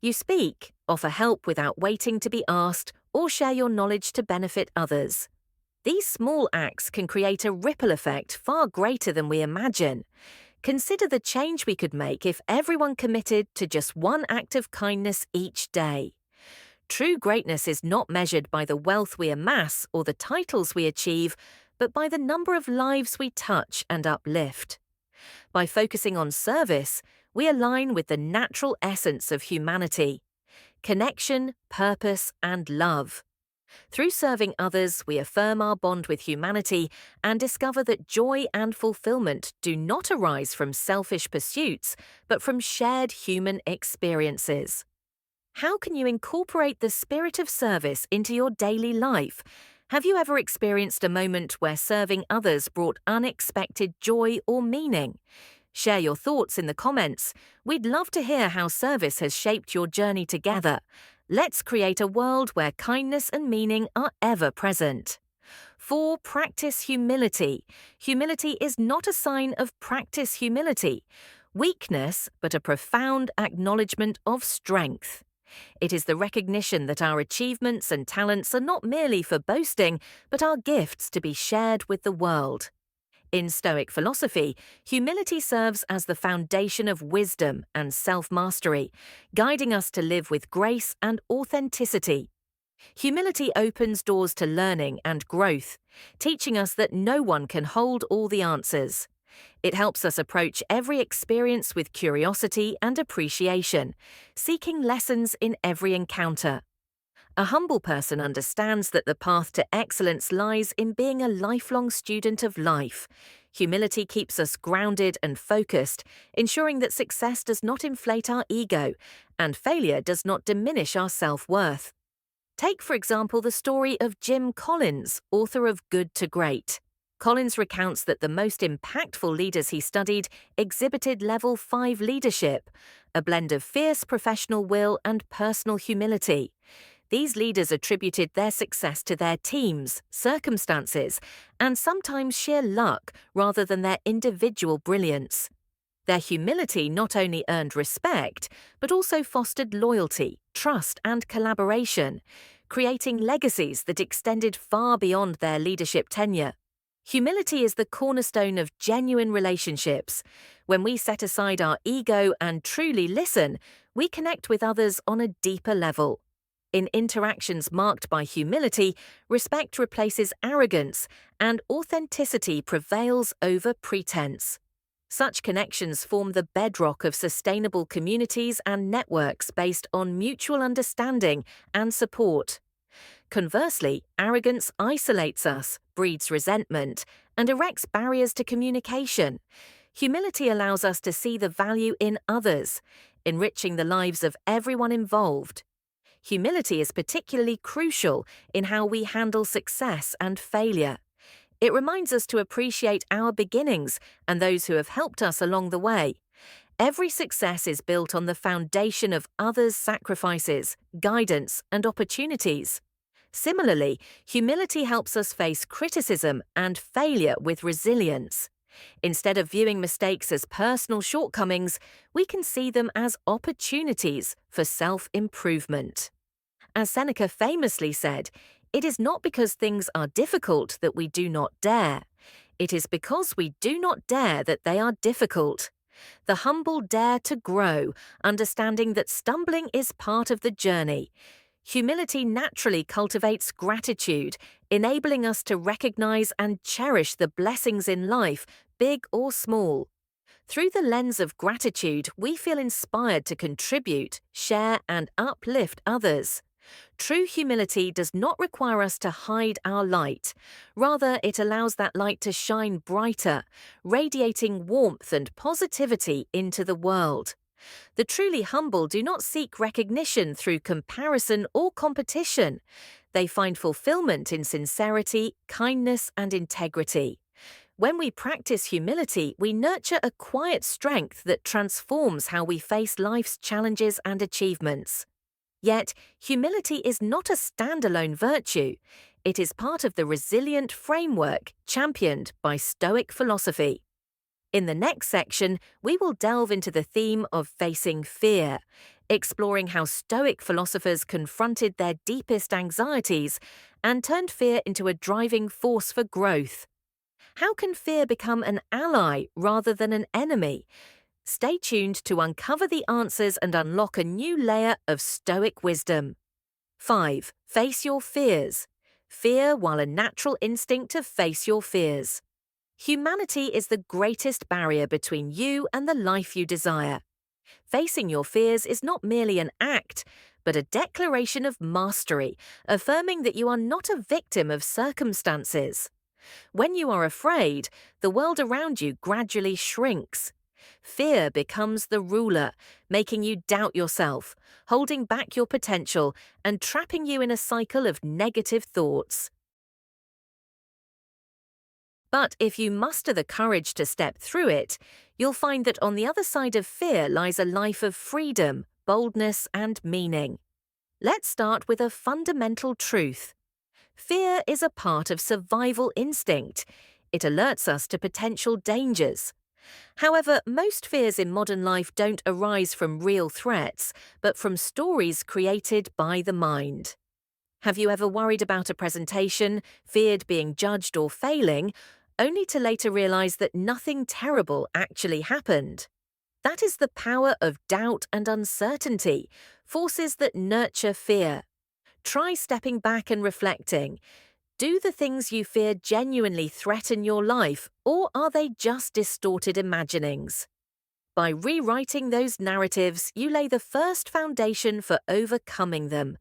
You speak, offer help without waiting to be asked, or share your knowledge to benefit others. These small acts can create a ripple effect far greater than we imagine. Consider the change we could make if everyone committed to just one act of kindness each day. True greatness is not measured by the wealth we amass or the titles we achieve, but by the number of lives we touch and uplift. By focusing on service, we align with the natural essence of humanity: connection, purpose, and love. Through serving others, we affirm our bond with humanity and discover that joy and fulfillment do not arise from selfish pursuits, but from shared human experiences. How can you incorporate the spirit of service into your daily life? Have you ever experienced a moment where serving others brought unexpected joy or meaning? Share your thoughts in the comments. We'd love to hear how service has shaped your journey together. Let's create a world where kindness and meaning are ever present. 4. Practice humility. Humility is not a sign of practice humility, weakness, but a profound acknowledgement of strength. It is the recognition that our achievements and talents are not merely for boasting, but are gifts to be shared with the world. In Stoic philosophy, humility serves as the foundation of wisdom and self-mastery, guiding us to live with grace and authenticity. Humility opens doors to learning and growth, teaching us that no one can hold all the answers. It helps us approach every experience with curiosity and appreciation, seeking lessons in every encounter. A humble person understands that the path to excellence lies in being a lifelong student of life. Humility keeps us grounded and focused, ensuring that success does not inflate our ego and failure does not diminish our self-worth. Take, for example, the story of Jim Collins, author of Good to Great. Collins recounts that the most impactful leaders he studied exhibited level 5 leadership, a blend of fierce professional will and personal humility. These leaders attributed their success to their teams, circumstances, and sometimes sheer luck rather than their individual brilliance. Their humility not only earned respect, but also fostered loyalty, trust, and collaboration, creating legacies that extended far beyond their leadership tenure. Humility is the cornerstone of genuine relationships. When we set aside our ego and truly listen, we connect with others on a deeper level. In interactions marked by humility, respect replaces arrogance, and authenticity prevails over pretense. Such connections form the bedrock of sustainable communities and networks based on mutual understanding and support. Conversely, arrogance isolates us, breeds resentment, and erects barriers to communication. Humility allows us to see the value in others, enriching the lives of everyone involved. Humility is particularly crucial in how we handle success and failure. It reminds us to appreciate our beginnings and those who have helped us along the way. Every success is built on the foundation of others' sacrifices, guidance, and opportunities. Similarly, humility helps us face criticism and failure with resilience. Instead of viewing mistakes as personal shortcomings, we can see them as opportunities for self-improvement. As Seneca famously said, "It is not because things are difficult that we do not dare. It is because we do not dare that they are difficult." The humble dare to grow, understanding that stumbling is part of the journey. Humility naturally cultivates gratitude, enabling us to recognize and cherish the blessings in life, big or small. Through the lens of gratitude, we feel inspired to contribute, share, and uplift others. True humility does not require us to hide our light. Rather, it allows that light to shine brighter, radiating warmth and positivity into the world. The truly humble do not seek recognition through comparison or competition. They find fulfillment in sincerity, kindness, and integrity. When we practice humility, we nurture a quiet strength that transforms how we face life's challenges and achievements. Yet, humility is not a standalone virtue. It is part of the resilient framework championed by Stoic philosophy. In the next section, we will delve into the theme of facing fear, exploring how Stoic philosophers confronted their deepest anxieties and turned fear into a driving force for growth. How can fear become an ally rather than an enemy? Stay tuned to uncover the answers and unlock a new layer of Stoic wisdom. 5. Face your fears. Fear while a natural instinct to face your fears. Humanity is the greatest barrier between you and the life you desire. Facing your fears is not merely an act, but a declaration of mastery, affirming that you are not a victim of circumstances. When you are afraid, the world around you gradually shrinks. Fear becomes the ruler, making you doubt yourself, holding back your potential, and trapping you in a cycle of negative thoughts. But if you muster the courage to step through it, you'll find that on the other side of fear lies a life of freedom, boldness, and meaning. Let's start with a fundamental truth. Fear is a part of survival instinct. It alerts us to potential dangers. However, most fears in modern life don't arise from real threats, but from stories created by the mind. Have you ever worried about a presentation, feared being judged or failing, only to later realize that nothing terrible actually happened? That is the power of doubt and uncertainty, forces that nurture fear. Try stepping back and reflecting. Do the things you fear genuinely threaten your life, or are they just distorted imaginings? By rewriting those narratives, you lay the first foundation for overcoming them.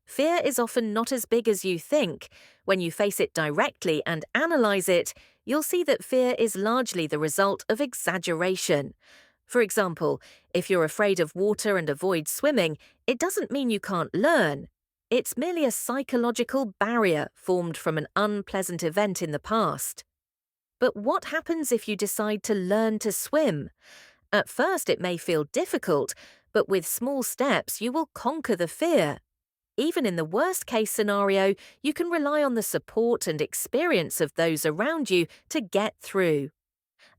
Fear is often not as big as you think. When you face it directly and analyze it, you'll see that fear is largely the result of exaggeration. For example, if you're afraid of water and avoid swimming, it doesn't mean you can't learn. It's merely a psychological barrier formed from an unpleasant event in the past. But what happens if you decide to learn to swim? At first it may feel difficult, but with small steps you will conquer the fear. Even in the worst-case scenario, you can rely on the support and experience of those around you to get through.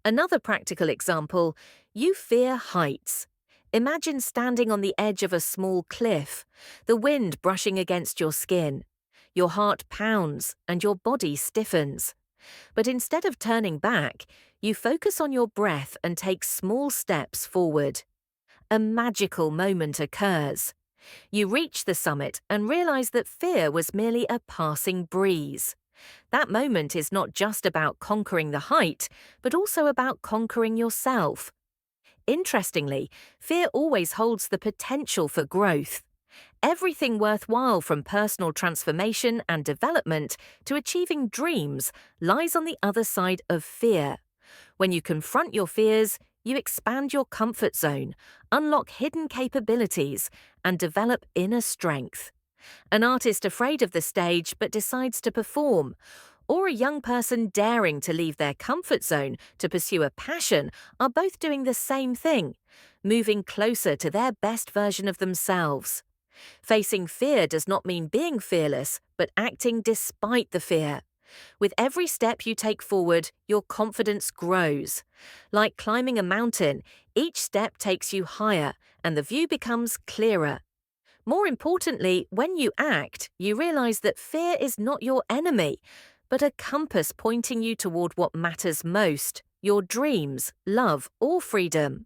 Another practical example, you fear heights. Imagine standing on the edge of a small cliff, the wind brushing against your skin. Your heart pounds and your body stiffens. But instead of turning back, you focus on your breath and take small steps forward. A magical moment occurs. You reach the summit and realize that fear was merely a passing breeze. That moment is not just about conquering the height, but also about conquering yourself. Interestingly, fear always holds the potential for growth. Everything worthwhile, from personal transformation and development to achieving dreams, lies on the other side of fear. When you confront your fears, you expand your comfort zone, unlock hidden capabilities, and develop inner strength. An artist afraid of the stage but decides to perform, or a young person daring to leave their comfort zone to pursue a passion, are both doing the same thing, moving closer to their best version of themselves. Facing fear does not mean being fearless, but acting despite the fear. With every step you take forward, your confidence grows. Like climbing a mountain, each step takes you higher, and the view becomes clearer. More importantly, when you act, you realize that fear is not your enemy, but a compass pointing you toward what matters most, your dreams, love, or freedom.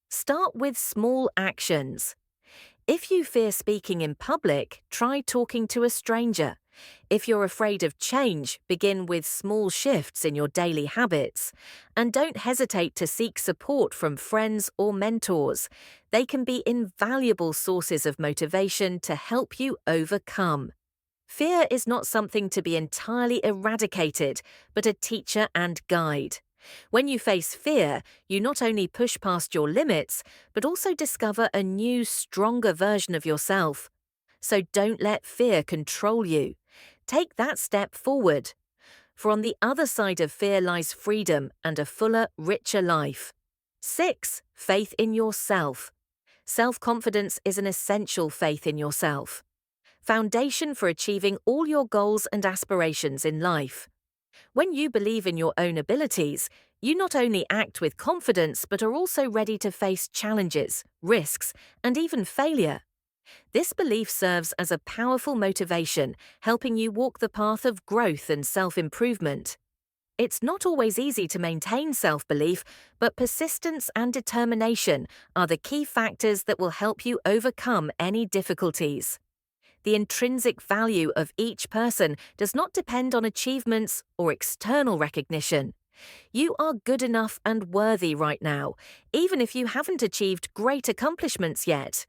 Start with small actions. If you fear speaking in public, try talking to a stranger. If you're afraid of change, begin with small shifts in your daily habits. And don't hesitate to seek support from friends or mentors. They can be invaluable sources of motivation to help you overcome. Fear is not something to be entirely eradicated, but a teacher and guide. When you face fear, you not only push past your limits, but also discover a new, stronger version of yourself. So don't let fear control you. Take that step forward. For on the other side of fear lies freedom and a fuller, richer life. 6. Faith in yourself. Self-confidence is an essential faith in yourself. Foundation for achieving all your goals and aspirations in life. When you believe in your own abilities, You not only act with confidence but are also ready to face challenges, risks, and even failure. This belief serves as a powerful motivation, helping you walk the path of growth and self-improvement. It's not always easy to maintain self-belief, but persistence and determination are the key factors that will help you overcome any difficulties. The intrinsic value of each person does not depend on achievements or external recognition. You are good enough and worthy right now, even if you haven't achieved great accomplishments yet.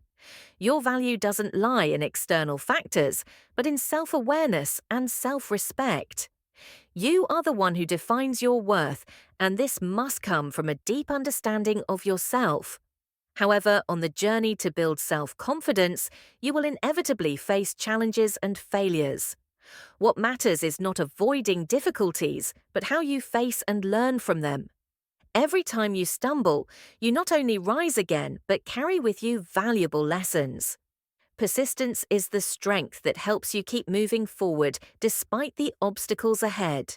Your value doesn't lie in external factors, but in self-awareness and self-respect. You are the one who defines your worth, and this must come from a deep understanding of yourself. However, on the journey to build self-confidence, you will inevitably face challenges and failures. What matters is not avoiding difficulties, but how you face and learn from them. Every time you stumble, you not only rise again, but carry with you valuable lessons. Persistence is the strength that helps you keep moving forward despite the obstacles ahead.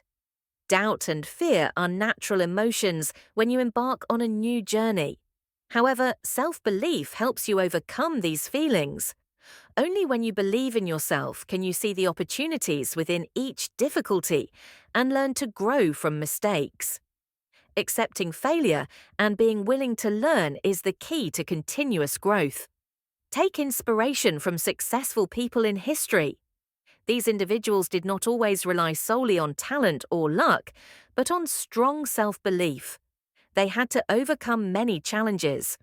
Doubt and fear are natural emotions when you embark on a new journey. However, self-belief helps you overcome these feelings. Only when you believe in yourself can you see the opportunities within each difficulty and learn to grow from mistakes. Accepting failure and being willing to learn is the key to continuous growth. Take inspiration from successful people in history. These individuals did not always rely solely on talent or luck, but on strong self-belief. They had to overcome many challenges,